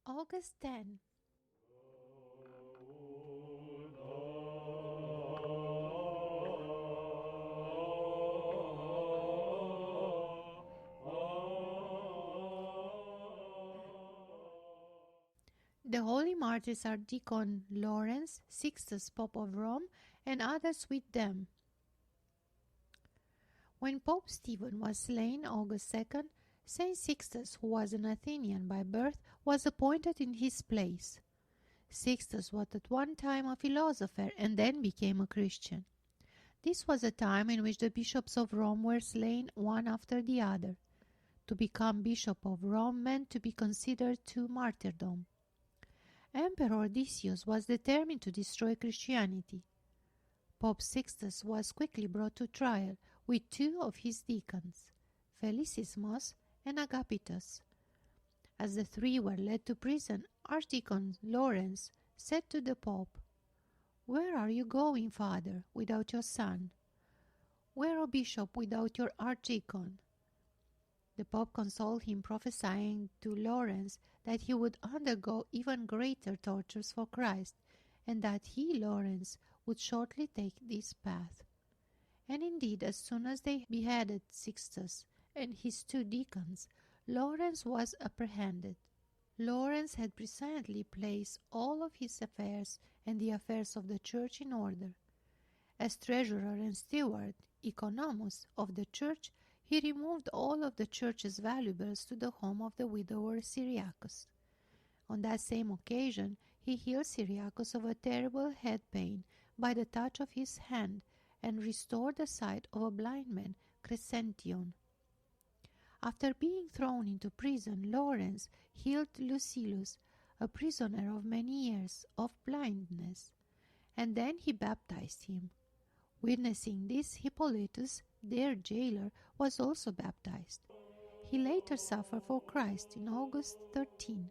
August 10. The holy martyrs Archdeacon Laurence, Sixtus, Pope of Rome, and others with them. When Pope Stephen was slain August 2nd, Saint Sixtus, who was an Athenian by birth, was appointed in his place. Sixtus was at one time a philosopher and then became a Christian. This was a time in which the bishops of Rome were slain one after the other. To become bishop of Rome meant to be considered to martyrdom. Emperor Decius was determined to destroy Christianity. Pope Sixtus was quickly brought to trial with two of his deacons, Felicissimus and Agapitus. As the three were led to prison, Archdeacon Laurence said to the Pope, "Where are you going, Father, without your son? Where, O Bishop, without your Archdeacon?" The Pope consoled him, prophesying to Laurence that he would undergo even greater tortures for Christ, and that he, Laurence, would shortly take this path. And indeed, as soon as they beheaded Sixtus and his two deacons, Laurence was apprehended. Laurence had presently placed all of his affairs and the affairs of the Church in order. As treasurer and steward, economus, of the Church, he removed all of the Church's valuables to the home of the widower Cyriacus. On that same occasion, he healed Cyriacus of a terrible head pain by the touch of his hand, and restored the sight of a blind man, Crescention. After being thrown into prison, Laurence healed Lucilius, a prisoner of many years, of blindness, and then he baptized him. Witnessing this, Hippolytus, their jailer, was also baptized. He later suffered for Christ in August 13.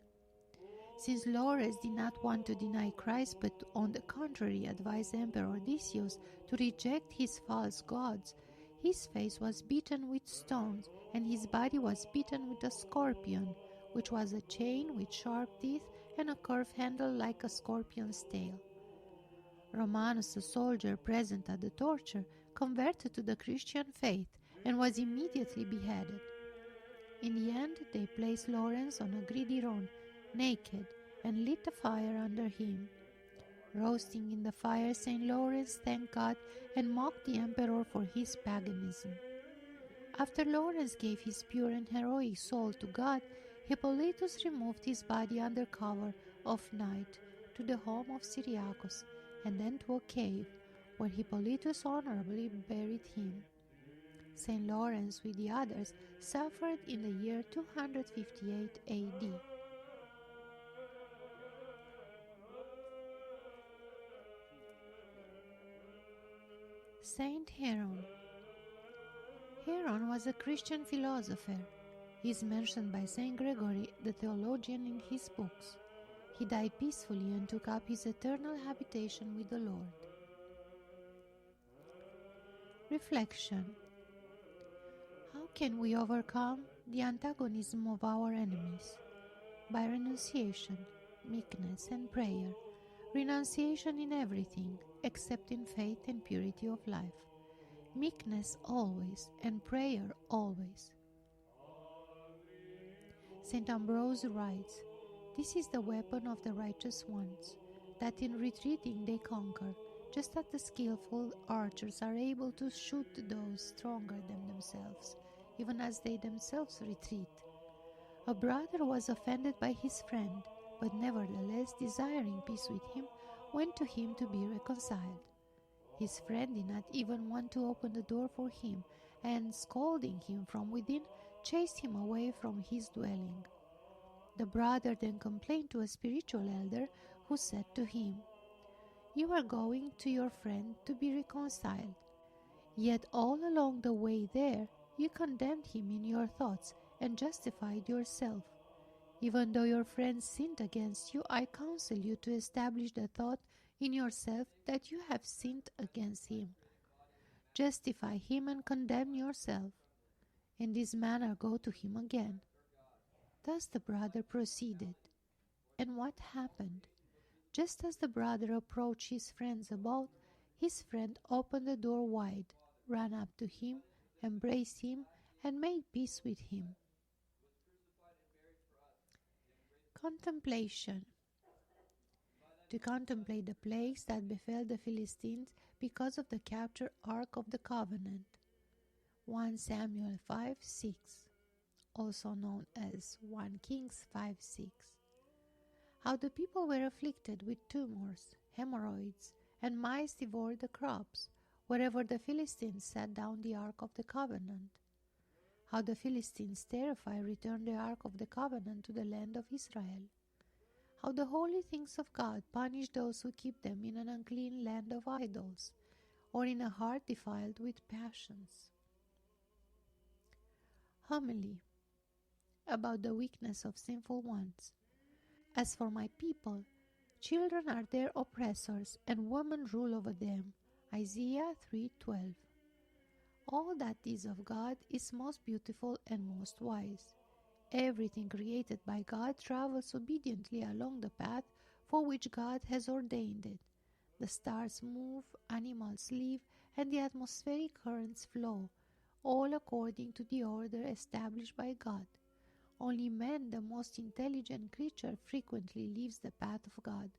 Since Laurence did not want to deny Christ, but on the contrary advised Emperor Decius to reject his false gods, his face was beaten with stones, and his body was beaten with a scorpion, which was a chain with sharp teeth and a curved handle like a scorpion's tail. Romanus, a soldier present at the torture, converted to the Christian faith and was immediately beheaded. In the end, they placed Laurence on a gridiron, naked, and lit a fire under him. Roasting in the fire, St. Laurence thanked God and mocked the emperor for his paganism. After Laurence gave his pure and heroic soul to God, Hippolytus removed his body under cover of night to the home of Cyriacus, and then to a cave, where Hippolytus honorably buried him. St. Laurence, with the others, suffered in the year 258 AD. Saint Hiron. Hiron was a Christian philosopher. He is mentioned by Saint Gregory, the theologian, in his books. He died peacefully and took up his eternal habitation with the Lord. Reflection. How can we overcome the antagonism of our enemies? By renunciation, meekness, and prayer. Renunciation in everything, except in faith and purity of life. Meekness always, and prayer always. St. Ambrose writes, "This is the weapon of the righteous ones, that in retreating they conquer, just as the skillful archers are able to shoot those stronger than themselves, even as they themselves retreat." A brother was offended by his friend, but nevertheless, desiring peace with him, went to him to be reconciled. His friend did not even want to open the door for him, and, scolding him from within, chased him away from his dwelling. The brother then complained to a spiritual elder, who said to him, "You are going to your friend to be reconciled, yet all along the way there you condemned him in your thoughts and justified yourself. Even though your friend sinned against you, I counsel you to establish the thought in yourself that you have sinned against him. Justify him and condemn yourself. In this manner go to him again." Thus the brother proceeded. And what happened? Just as the brother approached his friends above, his friend opened the door wide, ran up to him, embraced him, and made peace with him. Contemplation. To contemplate the plagues that befell the Philistines because of the captured Ark of the Covenant. 1 Samuel 5:6, also known as 1 Kings 5:6. How the people were afflicted with tumors, hemorrhoids, and mice devoured the crops wherever the Philistines set down the Ark of the Covenant. How the Philistines, terrified, returned the Ark of the Covenant to the land of Israel. How the holy things of God punish those who keep them in an unclean land of idols, or in a heart defiled with passions. Homily about the weakness of sinful ones. As for my people, children are their oppressors, and women rule over them. Isaiah 3:12. All that is of God is most beautiful and most wise. Everything created by God travels obediently along the path for which God has ordained it. The stars move, animals live, and the atmospheric currents flow, all according to the order established by God. Only man, the most intelligent creature, frequently leaves the path of God,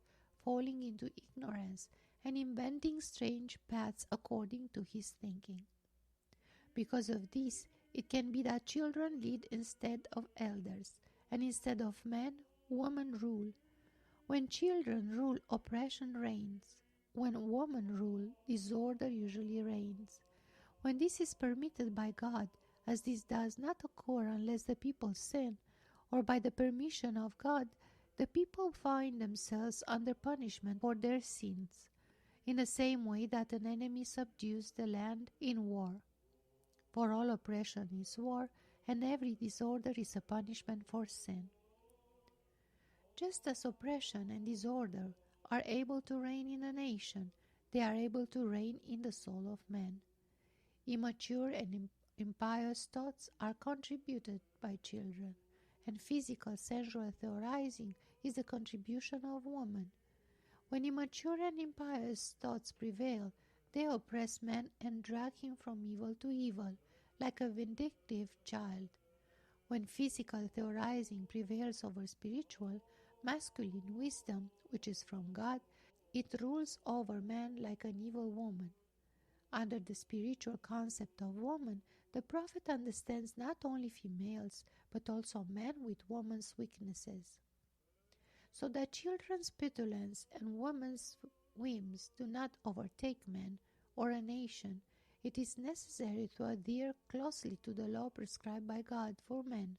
falling into ignorance and inventing strange paths according to his thinking. Because of this, it can be that children lead instead of elders, and instead of men, women rule. When children rule, oppression reigns. When women rule, disorder usually reigns. When this is permitted by God, as this does not occur unless the people sin, or by the permission of God, the people find themselves under punishment for their sins, in the same way that an enemy subdues the land in war. For all oppression is war, and every disorder is a punishment for sin. Just as oppression and disorder are able to reign in a nation, they are able to reign in the soul of man. Immature and impious thoughts are contributed by children, and physical sensual theorizing is the contribution of woman. When immature and impious thoughts prevail, they oppress man and drag him from evil to evil, like a vindictive child. When physical theorizing prevails over spiritual, masculine wisdom, which is from God, it rules over man like an evil woman. Under the spiritual concept of woman, the prophet understands not only females, but also men with woman's weaknesses. So that children's petulance and women's whims do not overtake men or a nation, it is necessary to adhere closely to the law prescribed by God for men,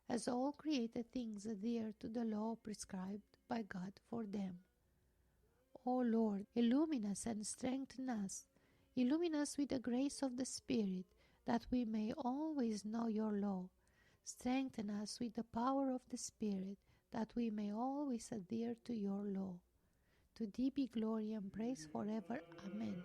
as all created things adhere to the law prescribed by God for them. O Lord, illumine us and strengthen us. Illumine us with the grace of the Spirit, that we may always know your law. Strengthen us with the power of the Spirit, that we may always adhere to your law. To thee be glory and praise forever. Amen.